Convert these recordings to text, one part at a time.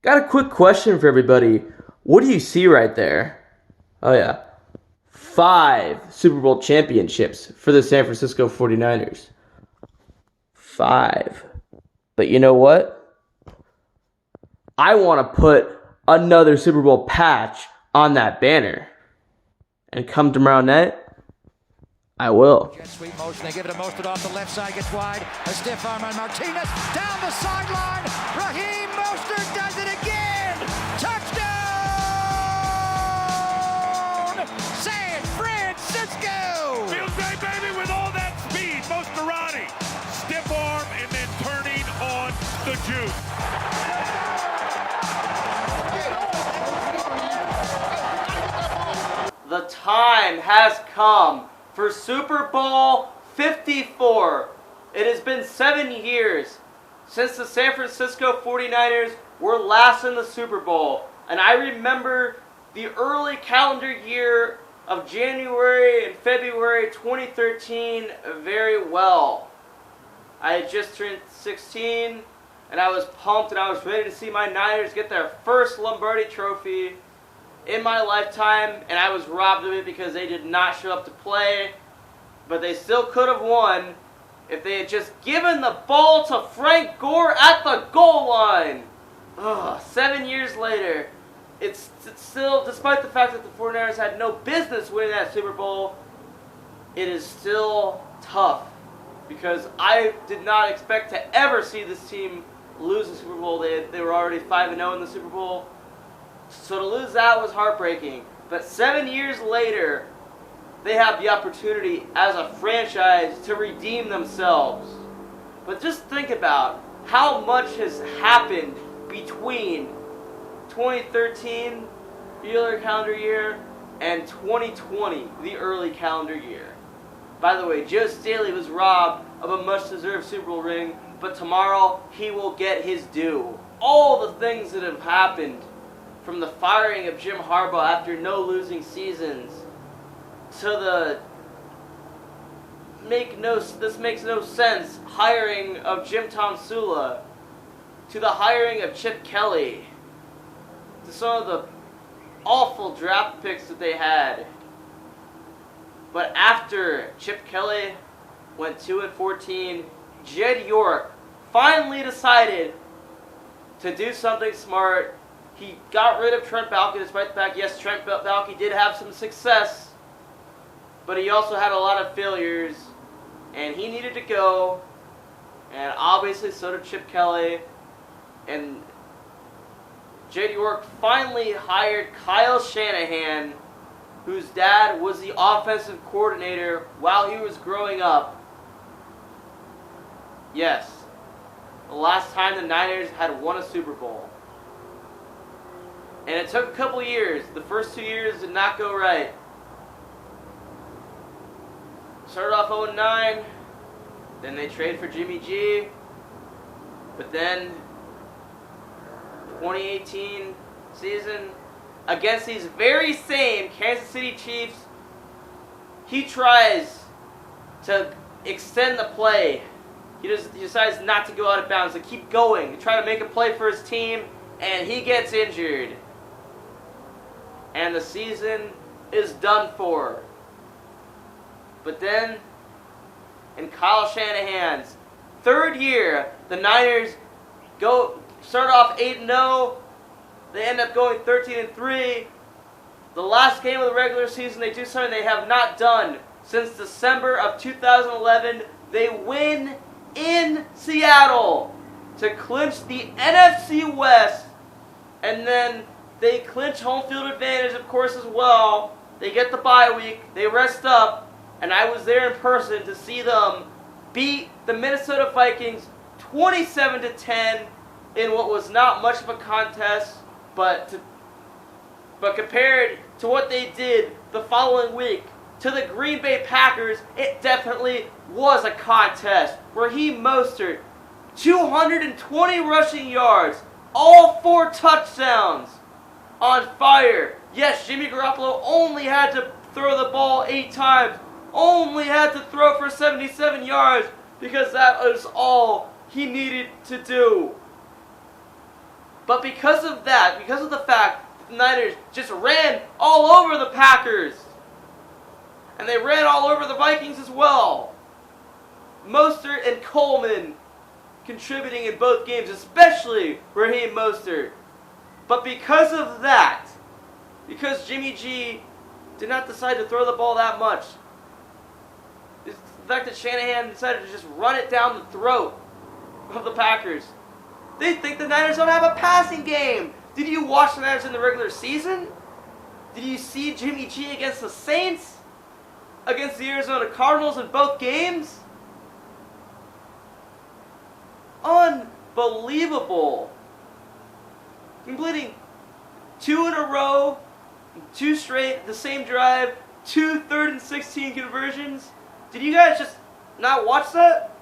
Got a quick question for everybody. What do you see right there? Oh, yeah. 5 Super Bowl championships for the San Francisco 49ers. 5. But you know what? I want to put another Super Bowl patch on that banner. And come tomorrow night, I will. Sweep motion, they give it to Mostert off the left side, gets wide. A stiff arm on Martinez, down the sideline. Raheem Mostert does it again. Touchdown! San Francisco! Feels great, baby, with all that speed. Mosterati, stiff arm, and then turning on the juice. The time has come for Super Bowl 54. It has been 7 years since the San Francisco 49ers were last in the Super Bowl. And I remember the early calendar year of January and February 2013 very well. I had just turned 16 and I was pumped and I was ready to see my Niners get their first Lombardi trophy in my lifetime, and I was robbed of it because they did not show up to play. But they still could have won if they had just given the ball to Frank Gore at the goal line. 7 years later, it's still, despite the fact that the 49ers had no business winning that Super Bowl, it is still tough because I did not expect to ever see this team lose the Super Bowl. They were already 5-0 in the Super Bowl. So to lose that was heartbreaking. But 7 years later, they have the opportunity as a franchise to redeem themselves. But just think about how much has happened between 2013, the early calendar year, and 2020, the early calendar year. By the way, Joe Staley was robbed of a much-deserved Super Bowl ring, but tomorrow he will get his due. All the things that have happened, from the firing of Jim Harbaugh after no losing seasons, to the this makes no sense hiring of Jim Tomsula, to the hiring of Chip Kelly, to some of the awful draft picks that they had. But after Chip Kelly went 2-14, Jed York finally decided to do something smart. He got rid of Trent Baalke, despite the fact, yes, Trent Baalke did have some success, but he also had a lot of failures, and he needed to go, and obviously so did Chip Kelly, and Jed York finally hired Kyle Shanahan, whose dad was the offensive coordinator while he was growing up. Yes, the last time the Niners had won a Super Bowl. And it took a couple years. The first 2 years did not go right. Started off 0-9. Then they traded for Jimmy G. But then, 2018 season, against these very same Kansas City Chiefs, he tries to extend the play. He decides not to go out of bounds, to keep going, to try to make a play for his team, and he gets injured. And the season is done for. But then, in Kyle Shanahan's third year, the Niners start off 8-0. They end up going 13-3. The last game of the regular season, they do something they have not done since December of 2011. They win in Seattle to clinch the NFC West, and then they clinch home field advantage, of course, as well. They get the bye week. They rest up. And I was there in person to see them beat the Minnesota Vikings 27-10 in what was not much of a contest. But compared to what they did the following week to the Green Bay Packers, it definitely was a contest. Raheem Mostert, 220 rushing yards, all 4 touchdowns. On fire. Yes, Jimmy Garoppolo only had to throw the ball 8 times. Only had to throw for 77 yards because that was all he needed to do. But because of that, because of the fact that the Niners just ran all over the Packers, and they ran all over the Vikings as well, Mostert and Coleman contributing in both games, especially Raheem Mostert. But because of that, because Jimmy G did not decide to throw the ball that much, the fact that Shanahan decided to just run it down the throat of the Packers, they think the Niners don't have a passing game. Did you watch the Niners in the regular season? Did you see Jimmy G against the Saints? Against the Arizona Cardinals in both games? Unbelievable. Completing 2 in a row, 2 straight, the same drive, 2 3rd and 16 conversions. Did you guys just not watch that?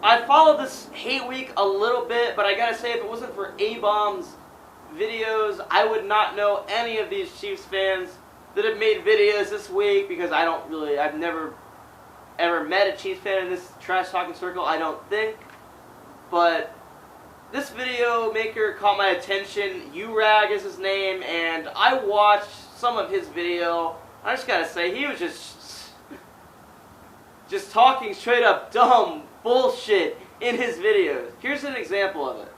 I followed this hate week a little bit, but I gotta say, if it wasn't for A-Bomb's videos, I would not know any of these Chiefs fans that have made videos this week, because I've never ever met a Chiefs fan in this trash talking circle, I don't think. But this video maker caught my attention. URAG is his name, and I watched some of his video. I just gotta say, he was just talking straight up dumb bullshit in his videos. Here's an example of it.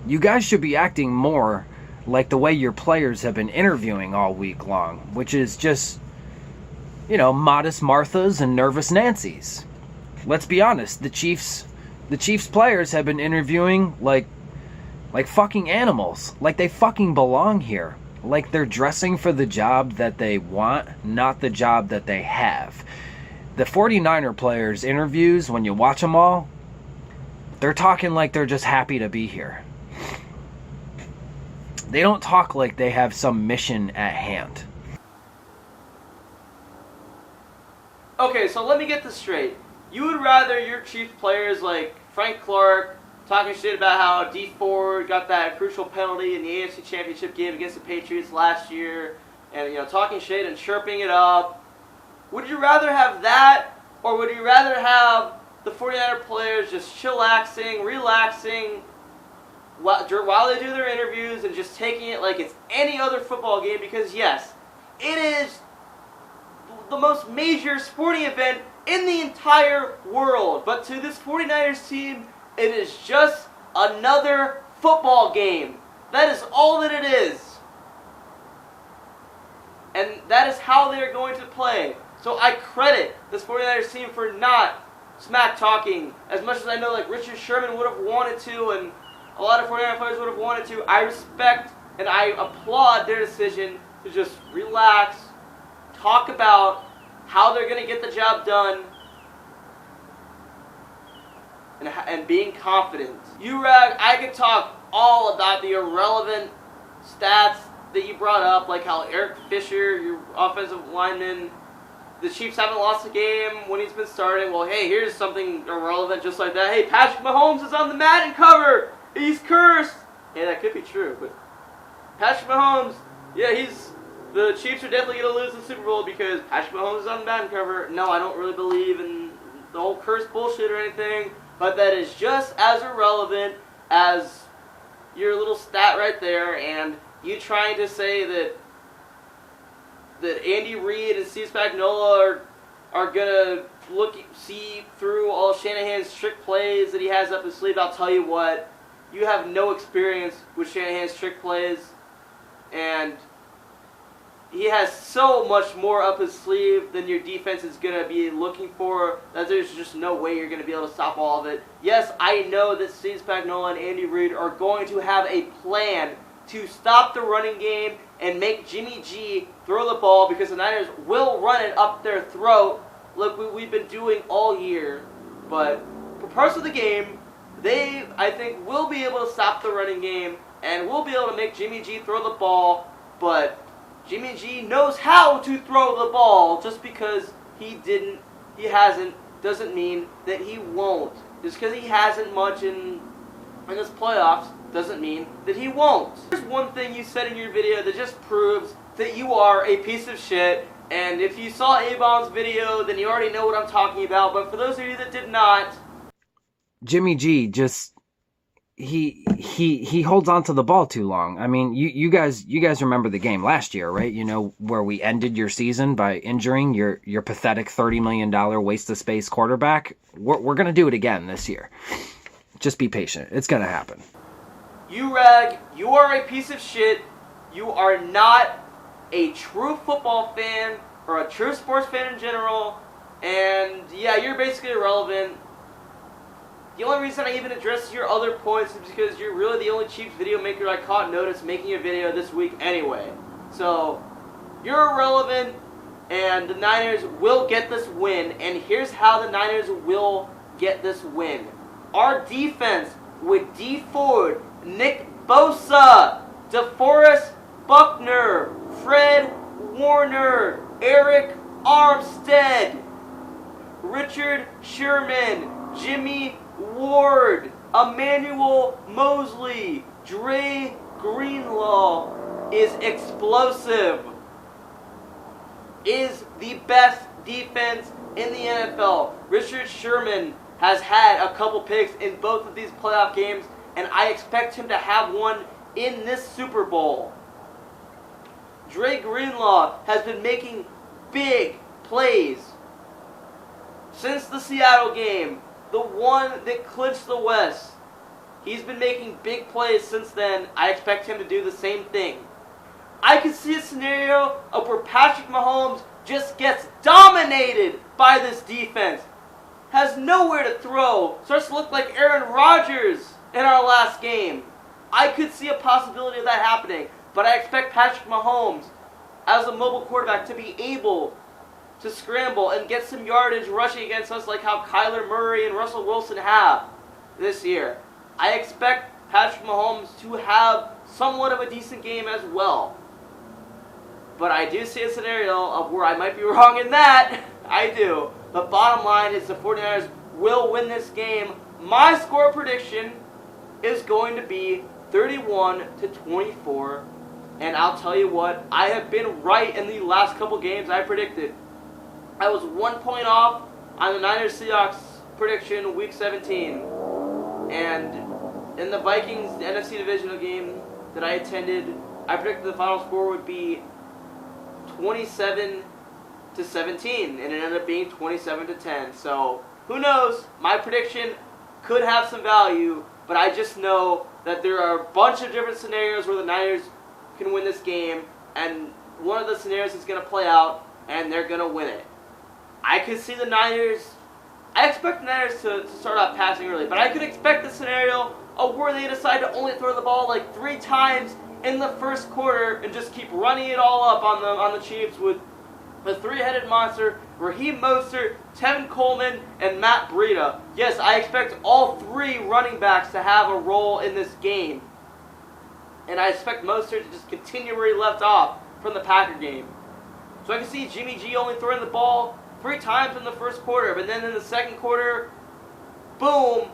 You guys should be acting more like the way your players have been interviewing all week long, which is just, modest Marthas and nervous Nancys. Let's be honest, the Chiefs players have been interviewing like fucking animals, like they fucking belong here, like they're dressing for the job that they want, not the job that they have. The 49er players' interviews, when you watch them all, they're talking like they're just happy to be here. They don't talk like they have some mission at hand. Okay, so let me get this straight. You would rather your Chiefs players like Frank Clark talking shit about how D Ford got that crucial penalty in the AFC Championship game against the Patriots last year, and talking shit and chirping it up. Would you rather have that, or would you rather have the 49er players just chillaxing, relaxing while they do their interviews and just taking it like it's any other football game? Because yes, it is the most major sporting event in the entire world. But to this 49ers team, it is just another football game. That is all that it is. And that is how they are going to play. So I credit this 49ers team for not smack talking as much as I know like Richard Sherman would have wanted to, and a lot of 49er players would have wanted to. I respect and I applaud their decision to just relax, talk about how they're going to get the job done, and being confident. URAG, I could talk all about the irrelevant stats that you brought up, like how Eric Fisher, your offensive lineman, the Chiefs haven't lost a game when he's been starting. Well, hey, here's something irrelevant just like that. Hey, Patrick Mahomes is on the Madden cover. He's cursed. Hey, that could be true, but Patrick Mahomes, yeah, the Chiefs are definitely going to lose the Super Bowl because Patrick Mahomes is on the Madden cover. No, I don't really believe in the whole curse bullshit or anything, but that is just as irrelevant as your little stat right there, and you trying to say that Andy Reid and Steve Spagnuolo are going to see through all Shanahan's trick plays that he has up his sleeve. I'll tell you what, you have no experience with Shanahan's trick plays, and he has so much more up his sleeve than your defense is going to be looking for that there's just no way you're going to be able to stop all of it. Yes, I know that Steve Spagnuolo and Andy Reid are going to have a plan to stop the running game and make Jimmy G throw the ball, because the Niners will run it up their throat like we've been doing all year. But for parts of the game, they, I think, will be able to stop the running game and will be able to make Jimmy G throw the ball. But Jimmy G knows how to throw the ball. Just because he hasn't, doesn't mean that he won't. Just because he hasn't much in this playoffs doesn't mean that he won't. There's one thing you said in your video that just proves that you are a piece of shit. And if you saw A-Bomb's video, then you already know what I'm talking about. But for those of you that did not, Jimmy G just he holds on to the ball too long. I mean, you guys remember the game last year, right? You know, where we ended your season by injuring your pathetic $30 million waste of space quarterback. We're gonna do it again this year. Just be patient. It's gonna happen. URAG, you are a piece of shit. You are not a true football fan or a true sports fan in general. And yeah, you're basically irrelevant. The only reason I even address your other points is because you're really the only Chiefs video maker I caught notice making a video this week anyway. So, you're irrelevant, and the Niners will get this win. And here's how the Niners will get this win. Our defense with D. Ford, Nick Bosa, DeForest Buckner, Fred Warner, Eric Armstead, Richard Sherman, Jimmy Ward, Emmanuel Mosley, Dre Greenlaw is explosive. Is the best defense in the NFL. Richard Sherman has had a couple picks in both of these playoff games, and I expect him to have one in this Super Bowl. Dre Greenlaw has been making big plays since the Seattle game, the one that clinched the West. He's been making big plays since then. I expect him to do the same thing. I could see a scenario of where Patrick Mahomes just gets dominated by this defense, has nowhere to throw, starts to look like Aaron Rodgers in our last game. I could see a possibility of that happening, but I expect Patrick Mahomes, as a mobile quarterback, to be able to scramble and get some yardage rushing against us like how Kyler Murray and Russell Wilson have this year. I expect Patrick Mahomes to have somewhat of a decent game as well. But I do see a scenario of where I might be wrong in that. I do. The bottom line is the 49ers will win this game. My score prediction is going to be 31-24. And I'll tell you what, I have been right in the last couple games I predicted. I was 1 point off on the Niners-Seahawks prediction week 17. And in the Vikings, the NFC divisional game that I attended, I predicted the final score would be 27-17, and it ended up being 27-10. So, who knows? My prediction could have some value, but I just know that there are a bunch of different scenarios where the Niners can win this game, and one of the scenarios is going to play out, and they're going to win it. I could see the Niners, I expect the Niners to start off passing early, but I could expect the scenario of where they decide to only throw the ball like 3 times in the first quarter and just keep running it all up on the Chiefs with the 3-headed monster, Raheem Mostert, Tevin Coleman, and Matt Breida. Yes, I expect all 3 running backs to have a role in this game. And I expect Mostert to just continue where he left off from the Packer game. So I can see Jimmy G only throwing the ball 3 times in the first quarter, but then in the second quarter, boom,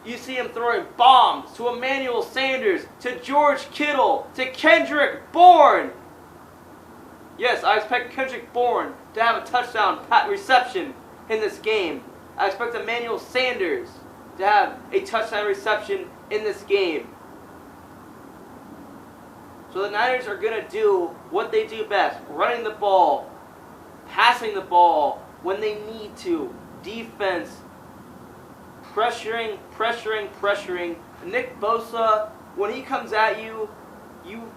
you see him throwing bombs to Emmanuel Sanders, to George Kittle, to Kendrick Bourne. Yes, I expect Kendrick Bourne to have a touchdown reception in this game. I expect Emmanuel Sanders to have a touchdown reception in this game. So the Niners are going to do what they do best, running the ball, passing the ball when they need to, defense, pressuring. Nick Bosa, when he comes at you, you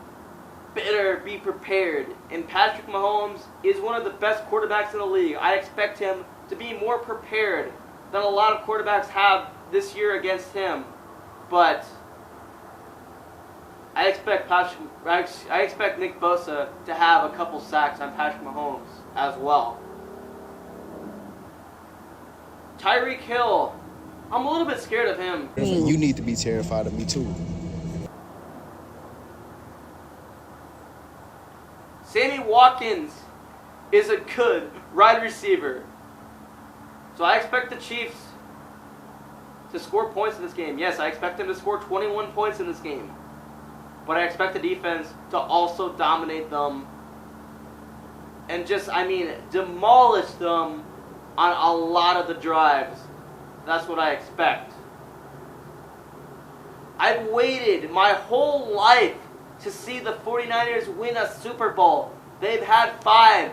better be prepared. And Patrick Mahomes is one of the best quarterbacks in the league. I expect him to be more prepared than a lot of quarterbacks have this year against him. But I expect Nick Bosa to have a couple sacks on Patrick Mahomes as well. Tyreek Hill, I'm a little bit scared of him. You need to be terrified of me too. Sammy Watkins is a good wide receiver. So I expect the Chiefs to score points in this game. Yes, I expect them to score 21 points in this game. But I expect the defense to also dominate them and demolish them on a lot of the drives. That's what I expect. I've waited my whole life to see the 49ers win a Super Bowl. They've had 5.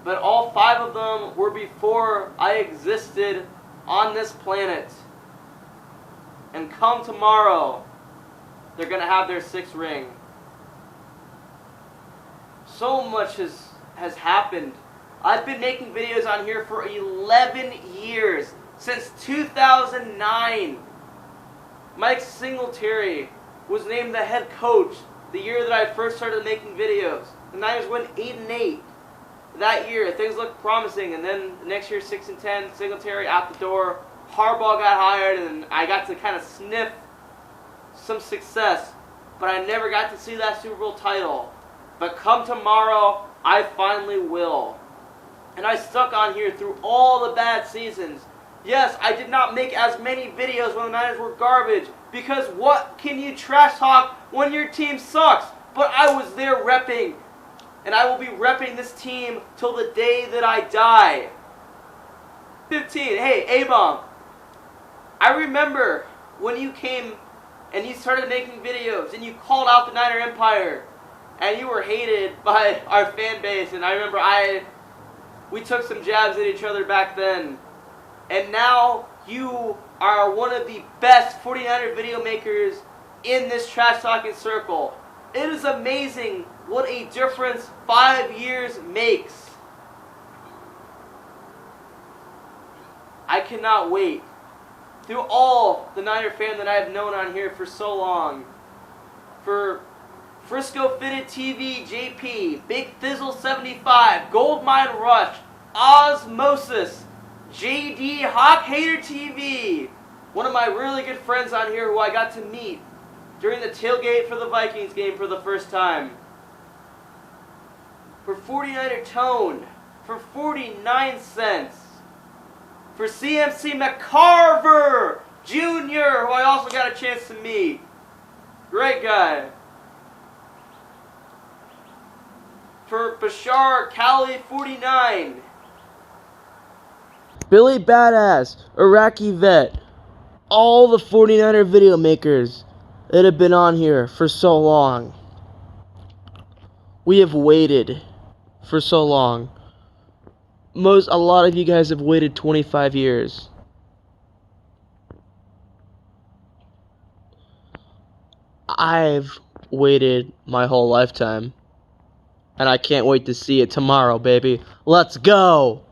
But all 5 of them were before I existed on this planet. And come tomorrow, they're going to have their 6th ring. So much has happened. I've been making videos on here for 11 years. Since 2009. Mike Singletary was named the head coach the year that I first started making videos. The Niners went 8-8 that year. Things looked promising, and then the next year 6-10. Singletary out the door. Harbaugh got hired, and I got to kind of sniff some success, but I never got to see that Super Bowl title. But come tomorrow, I finally will. And I stuck on here through all the bad seasons. Yes, I did not make as many videos when the Niners were garbage, because what can you trash talk when your team sucks? But I was there repping, and I will be repping this team till the day that I die. 15, hey, A-Bomb, I remember when you came and you started making videos and you called out the Niner Empire, and you were hated by our fan base, and I remember we took some jabs at each other back then. And now you are one of the best 49er video makers in this trash talking circle. It is amazing what a difference 5 years makes. I cannot wait. Through all the Niner fan that I have known on here for so long. For Frisco Fitted TV JP, Big Thizzle 75, Goldmine Rush, Osmosis, JD Hawk Hater TV, one of my really good friends on here who I got to meet during the tailgate for the Vikings game for the first time. For 49er Tone, for 49 cents. For CMC McCarver Jr., who I also got a chance to meet. Great guy. For Bashar Cali 49. Billy Badass, Iraqi Vet, all the 49er video makers that have been on here for so long. We have waited for so long. A lot of you guys have waited 25 years. I've waited my whole lifetime. And I can't wait to see it tomorrow, baby. Let's go!